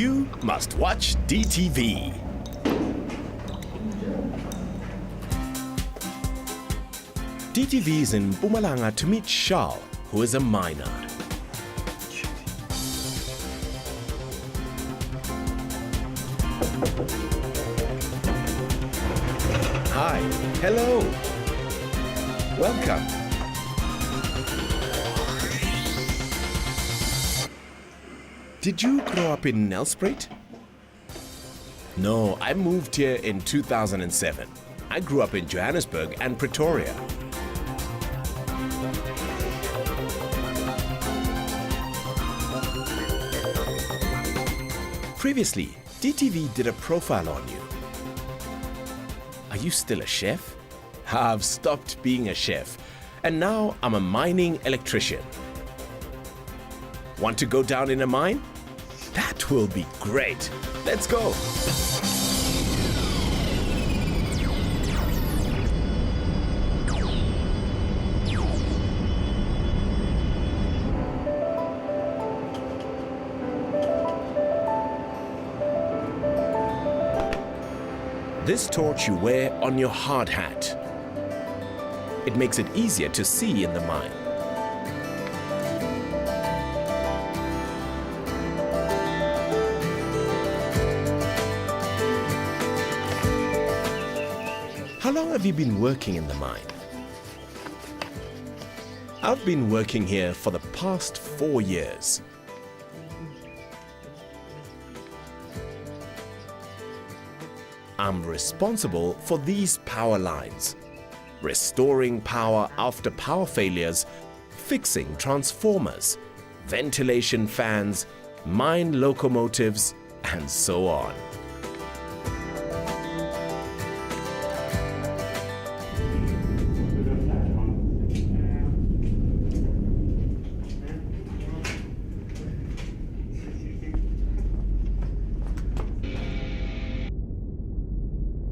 You must watch DTV. DTV is in Mpumalanga to meet Charl, who is a miner. Hi, hello, welcome. Did you grow up in Nelspruit? No, I moved here in 2007. I grew up in Johannesburg and Pretoria. Previously, DTV did a profile on you. Are you still a chef? I've stopped being a chef, and now I'm a mining electrician. Want to go down in a mine? That will be great. Let's go. This torch you wear on your hard hat. It makes it easier to see in the mine. How long have you been working in the mine? I've been working here for the past 4 years. I'm responsible for these power lines, restoring power after power failures, fixing transformers, ventilation fans, mine locomotives, and so on.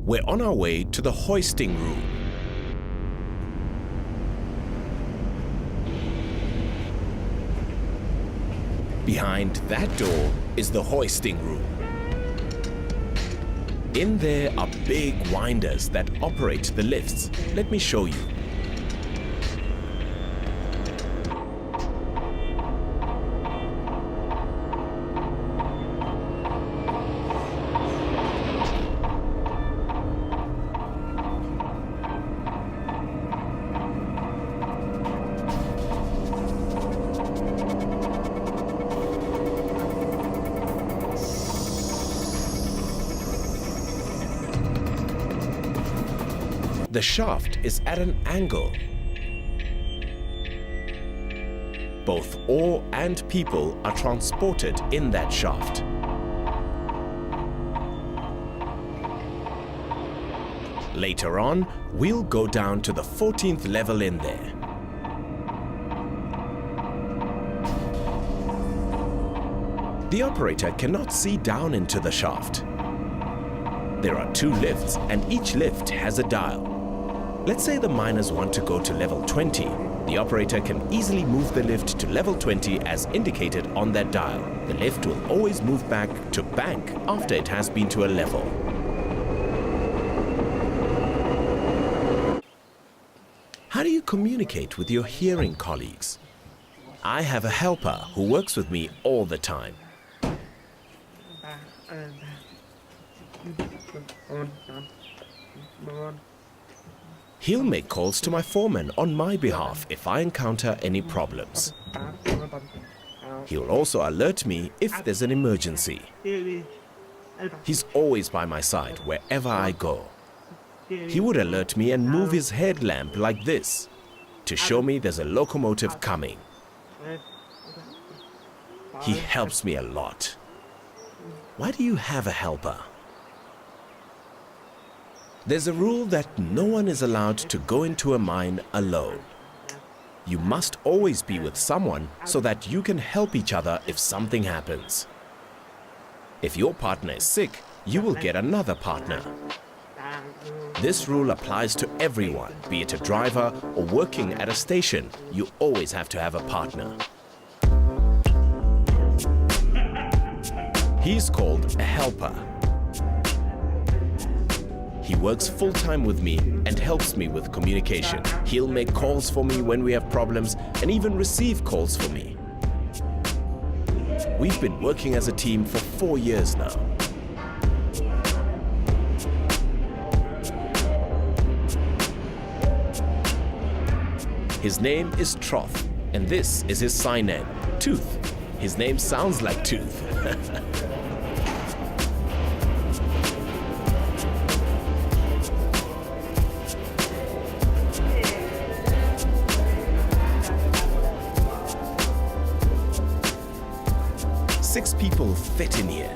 We're on our way to the hoisting room. Behind that door is the hoisting room. In there are big winders that operate the lifts. Let me show you. The shaft is at an angle. Both ore and people are transported in that shaft. Later on, we'll go down to the 14th level in there. The operator cannot see down into the shaft. There are 2 lifts and each lift has a dial. Let's say the miners want to go to level 20. The operator can easily move the lift to level 20 as indicated on that dial. The lift will always move back to bank after it has been to a level. How do you communicate with your hearing colleagues? I have a helper who works with me all the time. He'll make calls to my foreman on my behalf if I encounter any problems. He'll also alert me if there's an emergency. He's always by my side wherever I go. He would alert me and move his headlamp like this to show me there's a locomotive coming. He helps me a lot. Why do you have a helper? There's a rule that no one is allowed to go into a mine alone. You must always be with someone so that you can help each other if something happens. If your partner is sick, you will get another partner. This rule applies to everyone, be it a driver or working at a station. You always have to have a partner. He's called a helper. He works full-time with me and helps me with communication. He'll make calls for me when we have problems and even receive calls for me. We've been working as a team for 4 years now. His name is Troth, and this is his sign name, Tooth. His name sounds like Tooth. Six people fit in here.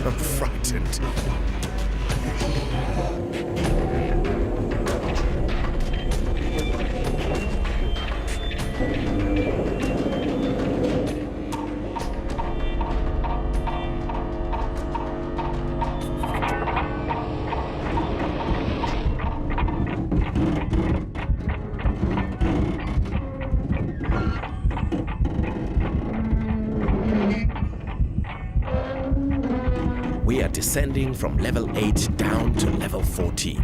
I'm frightened. We are descending from level 8 down to level 14.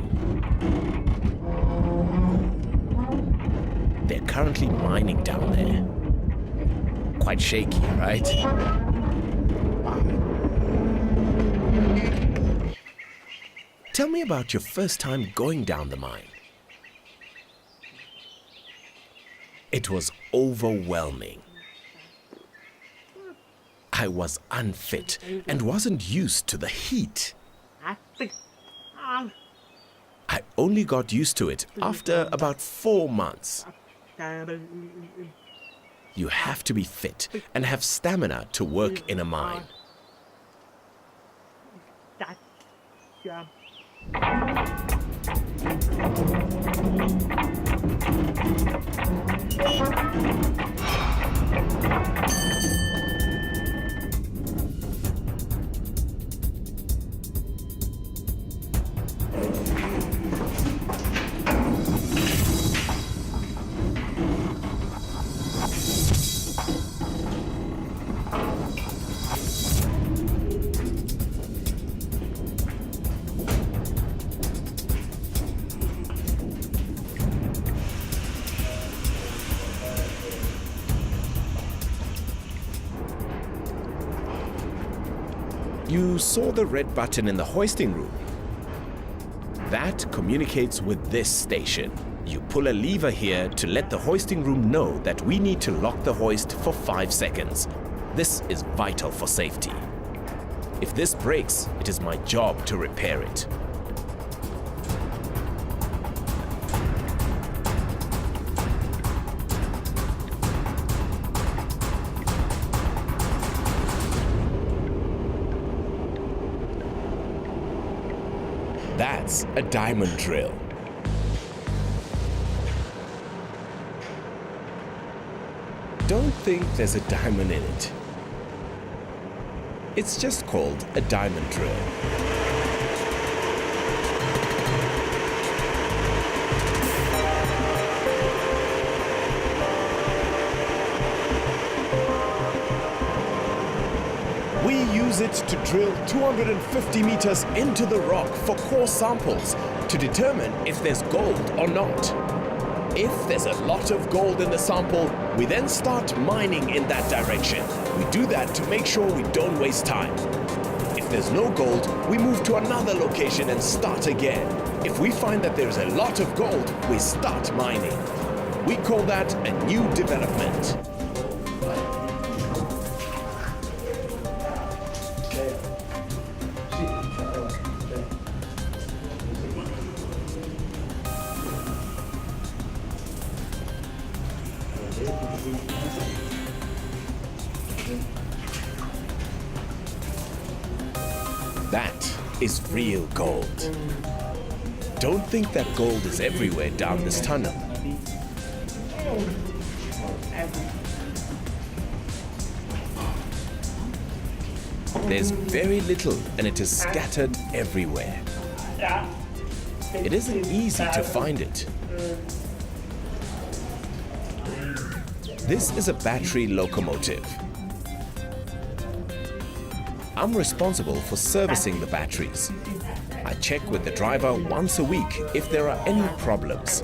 They're currently mining down there. Quite shaky, right? Tell me about your first time going down the mine. It was overwhelming. I was unfit and wasn't used to the heat. I only got used to it after about 4 months. You have to be fit and have stamina to work in a mine. You saw the red button in the hoisting room. That communicates with this station. You pull a lever here to let the hoisting room know that we need to lock the hoist for 5 seconds. This is vital for safety. If this breaks, it is my job to repair it. That's a diamond drill. Don't think there's a diamond in it. It's just called a diamond drill. We use it to drill 250 meters into the rock for core samples to determine if there's gold or not. If there's a lot of gold in the sample, we then start mining in that direction. We do that to make sure we don't waste time. If there's no gold, we move to another location and start again. If we find that there's a lot of gold, we start mining. We call that a new development. That is real gold. Don't think that gold is everywhere down this tunnel. There's very little and it is scattered everywhere. It isn't easy to find it. This is a battery locomotive. I'm responsible for servicing the batteries. I check with the driver once a week if there are any problems.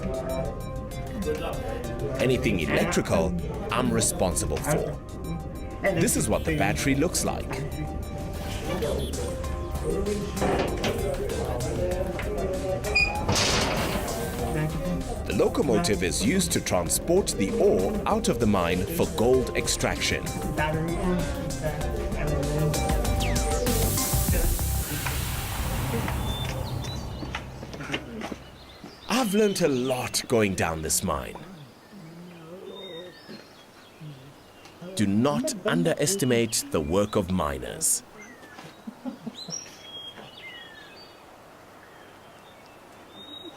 Anything electrical, I'm responsible for. This is what the battery looks like. The locomotive is used to transport the ore out of the mine for gold extraction. I've learned a lot going down this mine. Do not underestimate the work of miners.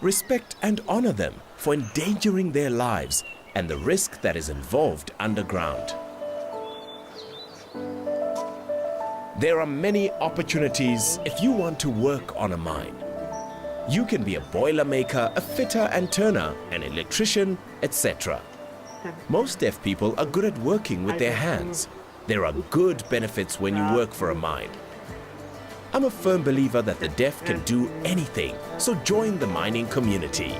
Respect and honor them for endangering their lives and the risk that is involved underground. There are many opportunities if you want to work on a mine. You can be a boiler maker, a fitter and turner, an electrician, etc. Most deaf people are good at working with their hands. There are good benefits when you work for a mine. I'm a firm believer that the deaf can do anything, so join the mining community.